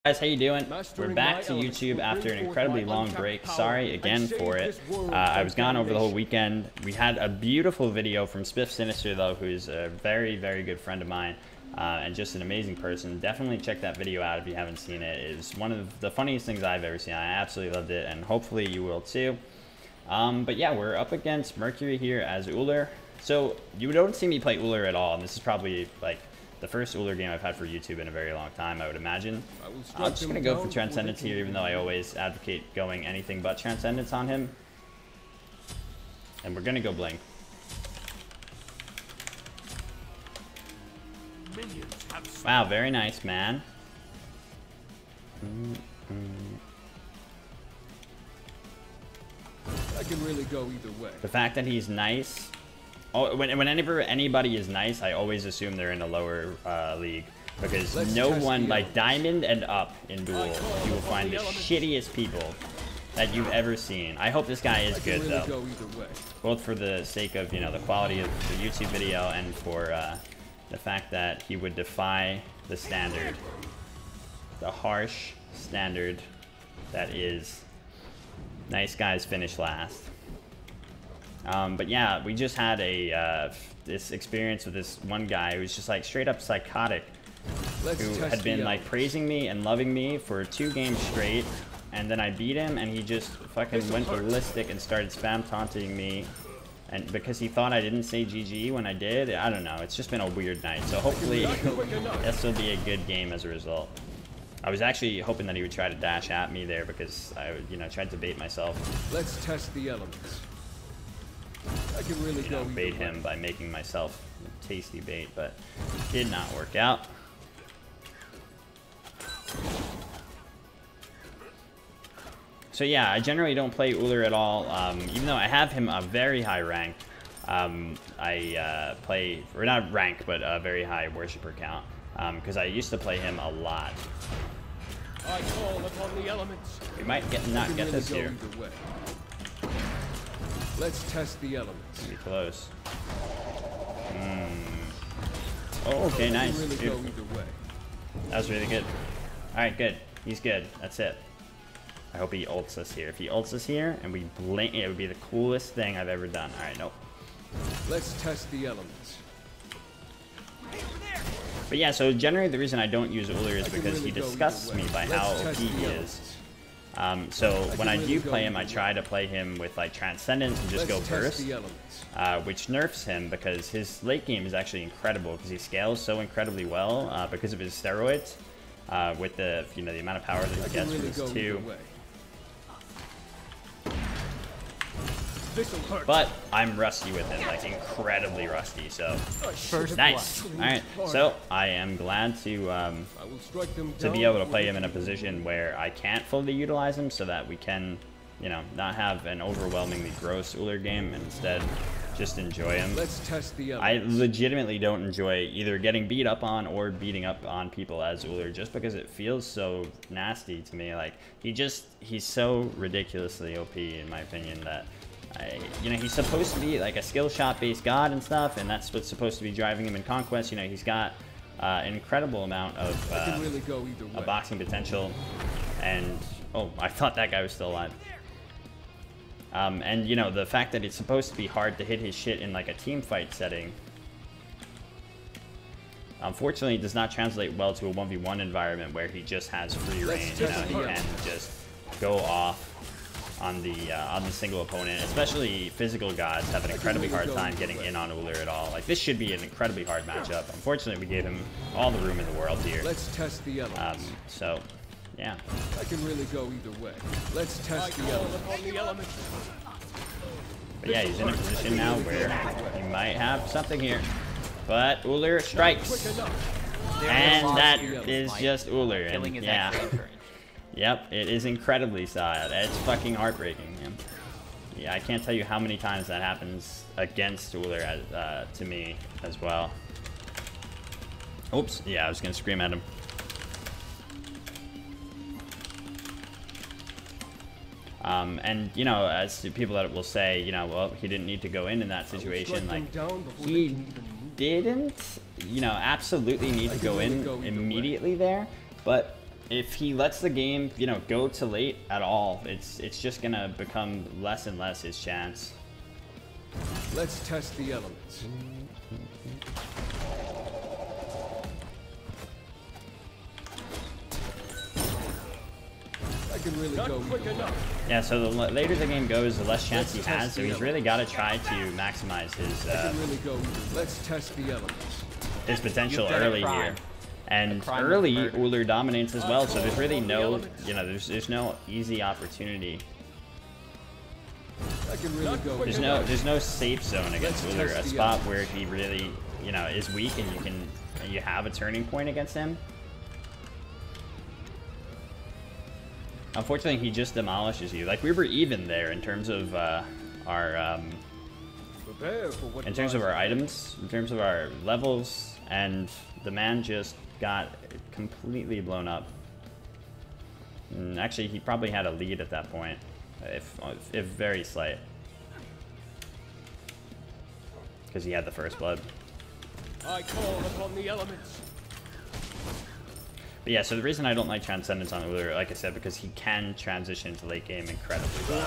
Guys, how you doing? We're back to YouTube after an incredibly long break. Sorry again for it. I was gone over the whole weekend. We had a beautiful video from Spiff Sinister, though, who's a very, very good friend of mine and just an amazing person. Definitely check that video out if you haven't seen it. It's one of the funniest things I've ever seen. I absolutely loved it, and hopefully you will too. But yeah, we're up against Mercury here as Ullr. So you don't see me play Ullr at all, and this is probably like the first Ullr game I've had for YouTube in a very long time, I would imagine. I'm just going to go for Transcendence here, even though I always advocate going anything but Transcendence on him. And we're going to go Blink. Wow, very nice, man. I can really go either way. The fact that he's nice... Oh, whenever anybody is nice, I always assume they're in a lower league. Because no one, like Diamond and up in Duel, you will find the shittiest people that you've ever seen. I hope this guy is good, though. Both for the sake of, you know, the quality of the YouTube video and for the fact that he would defy the standard. The harsh standard that is nice guys finish last. But yeah, we just had a this experience with this one guy who's just like straight up psychotic, who had been like praising me and loving me for 2 games straight, and then I beat him and he just fucking went ballistic and started spam taunting me, and because he thought I didn't say GG when I did. I don't know, it's just been a weird night, so hopefully this will be a good game as a result. I was actually hoping that he would try to dash at me there because I, you know, tried to bait myself. Let's test the elements. I can really go bait him by making myself a tasty bait, but did not work out. So yeah, I generally don't play Ullr at all, even though I have him a very high rank. I play, or not rank, but a very high worshiper count, because I used to play him a lot. I call upon the elements. We might not get this here. Let's test the elements. Be close. Oh, okay, nice. Beautiful. That was really good. Alright, good. He's good. That's it. I hope he ults us here. If he ults us here and we blink, it would be the coolest thing I've ever done. Alright, nope. Let's test the elements. But yeah, so generally the reason I don't use Ullr is because he disgusts me by how OP he is. So when I do play him, I try to play him with like Transcendence and just go burst, which nerfs him because his late game is actually incredible because he scales so incredibly well because of his steroids, with the, you know, the amount of power that he gets from his 2. But I'm rusty with it, like incredibly rusty, so nice. Alright, so I am glad to be able to play him in a position where I can't fully utilize him so that we can, you know, not have an overwhelmingly gross Ullr game and instead just enjoy him. I legitimately don't enjoy either getting beat up on or beating up on people as Ullr just because it feels so nasty to me. Like, he's so ridiculously OP in my opinion that you know, he's supposed to be like a skill shot based god and stuff, and that's what's supposed to be driving him in Conquest. You know, he's got an incredible amount of boxing potential, and oh, I thought that guy was still alive. And you know, the fact that it's supposed to be hard to hit his shit in like a team fight setting, unfortunately it does not translate well to a 1v1 environment where he just has free reign. You know, he can just go off on the single opponent. Especially physical gods have an incredibly hard time getting in on Ullr at all. Like, this should be an incredibly hard matchup. Unfortunately, we gave him all the room in the world here. Let's test the elements. So yeah, I can really go either way. Let's test the elements. But yeah, he's in a position now where he might have something here, but Ullr strikes, and that is just Ullr. And yeah, yep, it is incredibly sad. It's fucking heartbreaking. Yeah, I can't tell you how many times that happens against Ullr to me as well. Oops, yeah, I was gonna scream at him. And you know, as to people that will say, you know, well, he didn't need to go in that situation. Like, he didn't, you know, absolutely need to go in immediately there, but if he lets the game, you know, go to late at all, it's just gonna become less and less his chance. Let's test the elements. I can really go quick enough. Yeah, so the later the game goes, the less chance he has. So he's really got to try to maximize Let's test the elements. his potential early here. And early, Ullr dominates as well, so there's really no, you know, there's no easy opportunity. There's no safe zone against Ullr, a spot where he really, you know, is weak and you have a turning point against him. Unfortunately, he just demolishes you. Like, we were even there in terms of our items, in terms of our levels, and the man just got completely blown up. And actually, he probably had a lead at that point, if very slight, because he had the first blood. I call upon the elements. But yeah, so the reason I don't like Transcendence on Ullr, like I said, because he can transition to late game incredibly well.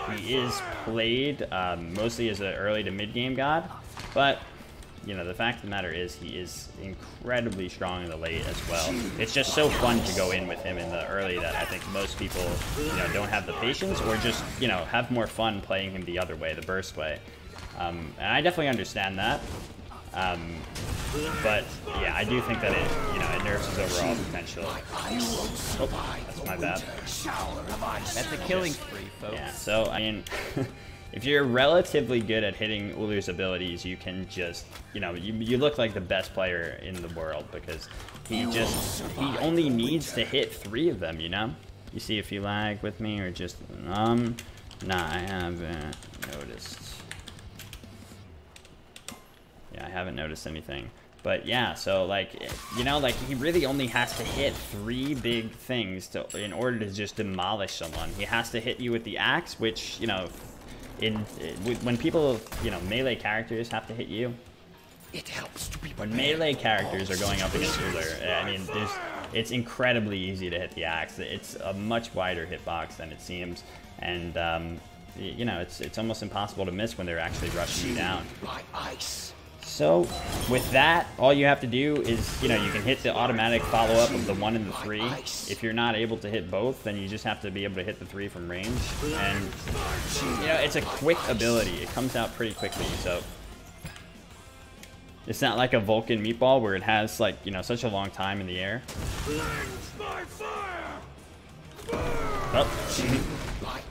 Like, he is played mostly as an early to mid game god, but you know, the fact of the matter is he is incredibly strong in the late as well. It's just so fun to go in with him in the early that I think most people, you know, don't have the patience, or just, you know, have more fun playing him the other way, the burst way. And I definitely understand that. But yeah, I do think that it, you know, it nerfs his overall potential. Oh, that's my bad. That's a killing spree, folks. Yeah, so I mean, if you're relatively good at hitting Ullr's abilities, you can just, you know, you look like the best player in the world, because he only needs to hit 3 of them, you know? You see if you lag with me or just, nah, I haven't noticed. Yeah, I haven't noticed anything. But yeah, so like, you know, like he really only has to hit 3 big things in order to just demolish someone. He has to hit you with the axe, which, you know, when people, you know, melee characters have to hit you. It helps to be when melee characters are going up against Ullr, I mean, it's incredibly easy to hit the axe. It's a much wider hitbox than it seems, and you know, it's almost impossible to miss when they're actually rushing you down. So with that, all you have to do is, you know, you can hit the automatic follow-up of the 1 and the 3. If you're not able to hit both, then you just have to be able to hit the 3 from range. And, you know, it's a quick ability. It comes out pretty quickly, so it's not like a Vulcan meatball where it has, like, you know, such a long time in the air. Oh.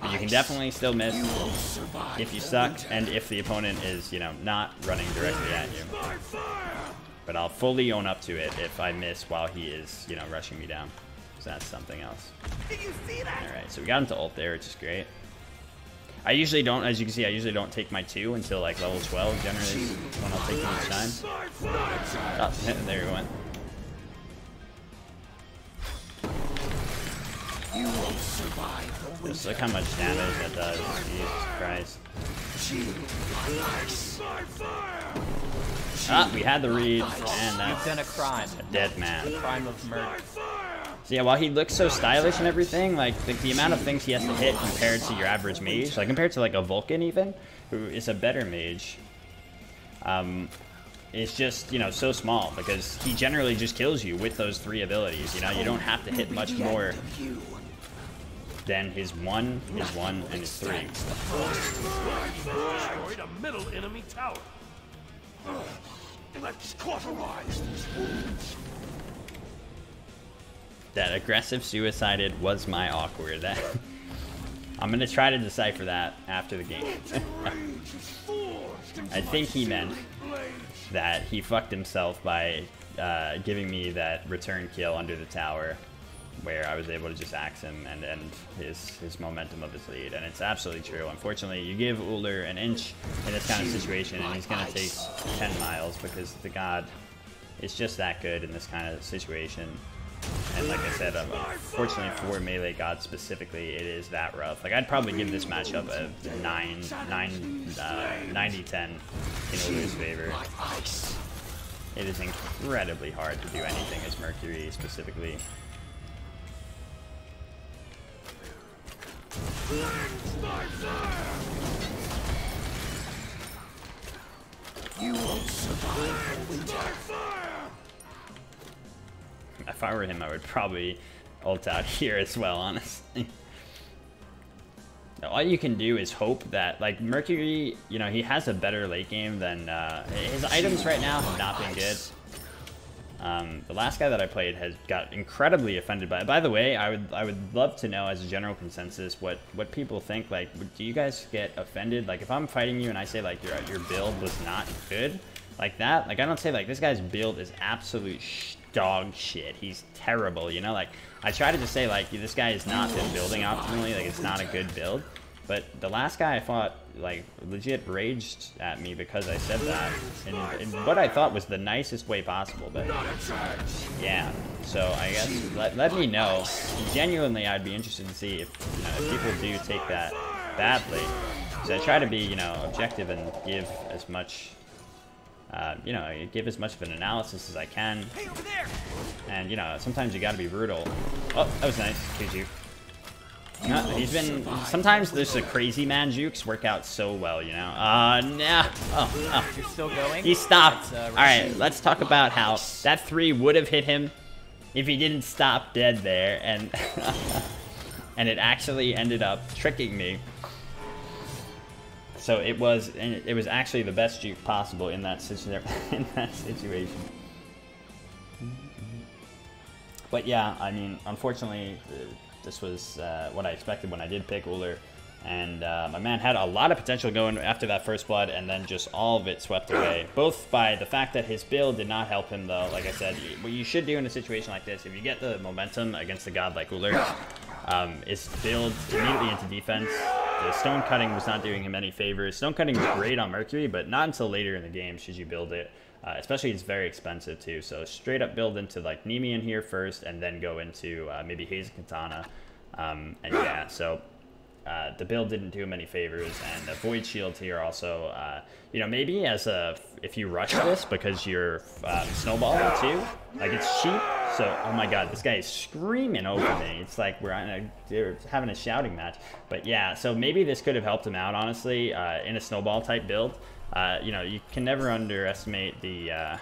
But you can definitely still miss if you suck and if the opponent is, you know, not running directly at you. But I'll fully own up to it if I miss while he is, you know, rushing me down. So that's something else. Alright, so we got into ult there, which is great. I usually don't, as you can see, I usually don't take my 2 until like level 12, generally when I'll take them each time. Oh, there we went. You won't survive. Just look how much damage that does. Jesus Christ. Ah, we had the read, and that's You've done a crime. A dead man. A crime of murder. So yeah, while he looks so stylish and everything, like the amount of things he has to hit compared to your average mage, like compared to like a Vulcan even, who is a better mage, it's just, you know, so small, because he generally just kills you with those 3 abilities. You know, you don't have to hit much more than his 1, and his 3. Destroyed a middle enemy tower. Let's cauterize these wounds. That aggressive suicided was my awkward. That I'm gonna try to decipher that after the game. I think he meant that he fucked himself by giving me that return kill under the tower, where I was able to just axe him and end his momentum of his lead. And it's absolutely true. Unfortunately, you give Ullr an inch in this kind of situation, and he's going to take 10 miles, because the god is just that good in this kind of situation. And like I said, unfortunately for melee gods specifically, it is that rough. Like, I'd probably give this matchup a 90-10 in Ullr's favor. It is incredibly hard to do anything as Mercury specifically. You won't survive winter. If I were him, I would probably ult out here as well, honestly. All you can do is hope that, like, Mercury, you know, he has a better late game than, his items right now have not been good. The last guy that I played has got incredibly offended by it. By the way, I would love to know, as a general consensus, what people think. Like, do you guys get offended? Like, if I'm fighting you and I say, like, your build was not good, like that, like, I don't say, like, this guy's build is absolute dog shit. He's terrible, you know? Like, I try to just say, like, this guy has not been building optimally, like, it's not a good build. But the last guy I fought, like, legit raged at me because I said that in what I thought was the nicest way possible. But yeah, so I guess let me know. Genuinely, I'd be interested to see if, you know, if people do take that badly. So I try to be, you know, objective and give as much, you know, give as much of an analysis as I can. And, you know, sometimes you got to be brutal. Oh, that was nice. GG. No, he's been, sometimes there's a crazy man jukes work out so well, you know. No. Oh. You're still going? He stopped. Alright, let's talk about how that 3 would have hit him if he didn't stop dead there, and and it actually ended up tricking me. So it was actually the best juke possible in that situation. But yeah, I mean, unfortunately, this was what I expected when I did pick Ullr, and my man had a lot of potential going after that first blood, and then just all of it swept away. Both by the fact that his build did not help him, though. Like I said, what you should do in a situation like this, if you get the momentum against a god like Ullr, is build immediately into defense. The stone cutting was not doing him any favors. Stone cutting is great on Mercury, but not until later in the game should you build it. Especially it's very expensive too, so straight up build into like Nemean here first, and then go into maybe Haze Katana, and yeah, so the build didn't do him any favors, and the Void Shield here also, you know, maybe as if you rush this because you're snowballing too, like it's cheap, so oh my god, this guy is screaming over me, it's like they're having a shouting match, but yeah, so maybe this could have helped him out, honestly, in a snowball type build. You know, you can never underestimate the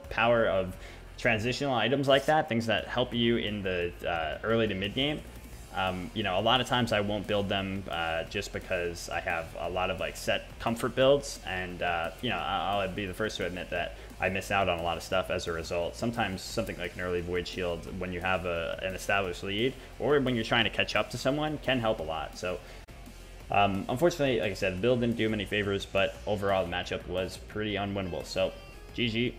power of transitional items like that, things that help you in the early to mid game. You know, a lot of times I won't build them just because I have a lot of like set comfort builds, and you know, I'll be the first to admit that I miss out on a lot of stuff as a result. Sometimes something like an early Void Shield, when you have an established lead, or when you're trying to catch up to someone, can help a lot. So unfortunately, like I said, the build didn't do him any favors, but overall the matchup was pretty unwinnable. So, GG.